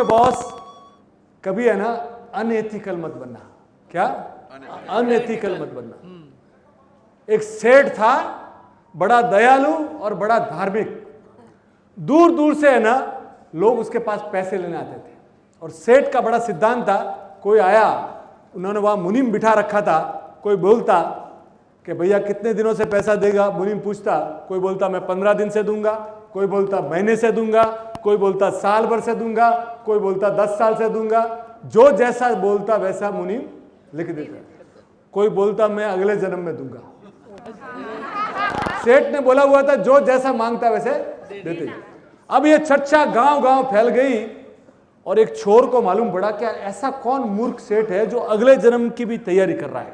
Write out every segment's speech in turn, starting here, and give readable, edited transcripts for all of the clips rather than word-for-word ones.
Boss कभी है ना अनएथिकल मत बनना। क्या? अनएथिकल मत बनना। एक सेठ था, बड़ा दयालु और बड़ा धार्मिक। दूर दूर से है ना लोग उसके पास पैसे लेने आते थे। और सेठ का बड़ा सिद्धांत था, कोई आया, उन्होंने वहां मुनीम बिठा रखा था, कोई बोलता कि भैया कितने दिनों से पैसा देगा, मुनीम पूछता, कोई बोलता मैं 15 दिन से दूंगा, कोई बोलता महीने से दूंगा, कोई बोलता साल भर से दूंगा, कोई बोलता 10 साल से दूंगा। जो जैसा बोलता वैसा मुनीम लिख देता। कोई बोलता मैं अगले जन्म में दूंगा। सेठ ने बोला हुआ था जो जैसा मांगता वैसे देते। अब ये चर्चा गांव गांव फैल गई और एक चोर को मालूम पड़ा क्या ऐसा कौन मूर्ख सेठ है जो अगले जन्म की भी तैयारी कर रहा है।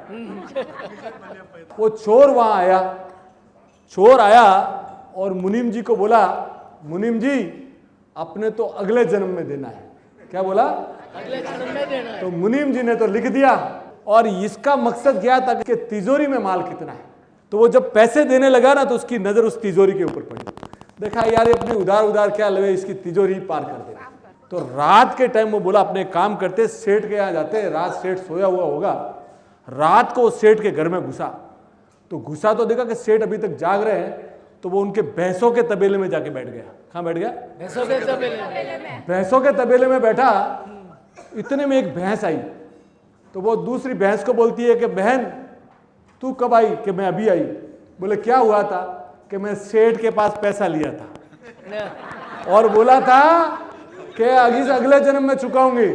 वो चोर वहां आया, चोर आया और मुनीम जी को बोला, मुनीम जी अपने तो अगले जन्म में देना है। क्या बोला? अगले जन्म में देना है। तो मुनीम जी ने तो लिख दिया और इसका मकसद क्या था कि तिजोरी में माल कितना है। तो वो जब पैसे देने लगा ना तो उसकी नजर उस तिजोरी के ऊपर पड़ी। देखा यार ये अपने उधार उधार क्या लगे, इसकी तिजोरी पार कर दे। तो रात के टाइम वो बोला अपने काम करते, सेठ के यहाँ जाते, रात सेठ सोया हुआ होगा, रात को सेठ के घर में घुसा। तो घुसा तो देखा कि सेठ अभी तक जाग रहे हैं, तो वो उनके भैंसों के तबेले में जाके बैठ गया। कहाँ बैठ गया? भैंसों के तबेले में। भैंसों के तबेले में बैठा, इतने में एक भैंस आई। तो वो दूसरी भैंस को बोलती है कि बहन तू कब आई? कि मैं अभी आई। बोले क्या हुआ था? कि मैं सेठ के पास पैसा लिया था और बोला था कि अगले जन्म में चुकाऊंगी,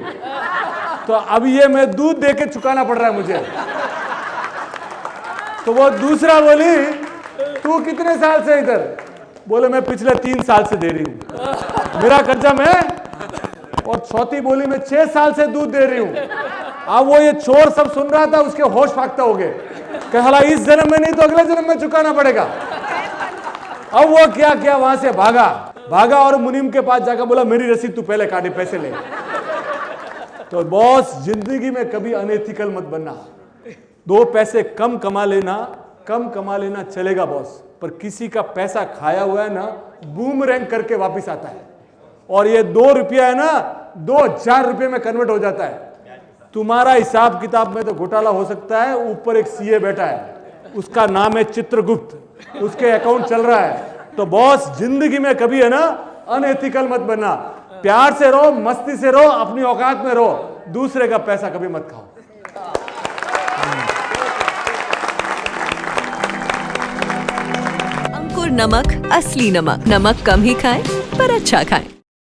तो अब ये मैं दूध दे के चुकाना पड़ रहा है मुझे। तो वो दूसरा बोली तू कितने साल से इधर? बोले मैं पिछले 3 साल से दे रही हूं, मेरा कर्जा मैं। और चौथी बोली मैं 6 साल से दूध दे रही हूं। अब वो ये चोर सब सुन रहा था, उसके होश फाख्ता हो गए, कहला इस जन्म में नहीं तो अगले जन्म में चुकाना पड़ेगा। अब वो क्या क्या वहां से भागा और मुनीम के पास जाकर बोला मेरी रसीद तू पहले काटे, पैसे ले। तो बॉस जिंदगी में कभी अनएथिकल मत बनना। 2 पैसे कम कमा लेना चलेगा बॉस, पर किसी का पैसा खाया हुआ है ना बूमरैंग करके वापस आता है। और ये 2 रुपया है ना 2000 रुपये में कन्वर्ट हो जाता है। तुम्हारा हिसाब किताब में तो घोटाला हो सकता है, ऊपर एक सीए बैठा है, उसका नाम है चित्रगुप्त, उसके अकाउंट चल रहा है। तो बॉस जिंदगी में कभी है ना अनएथिकल मत बनना। प्यार से रहो, मस्ती से रहो, अपनी औकात में रहो, दूसरे का पैसा कभी मत खाओ। अंकुर नमक, असली नमक। नमक कम ही खाएं पर अच्छा खाएं।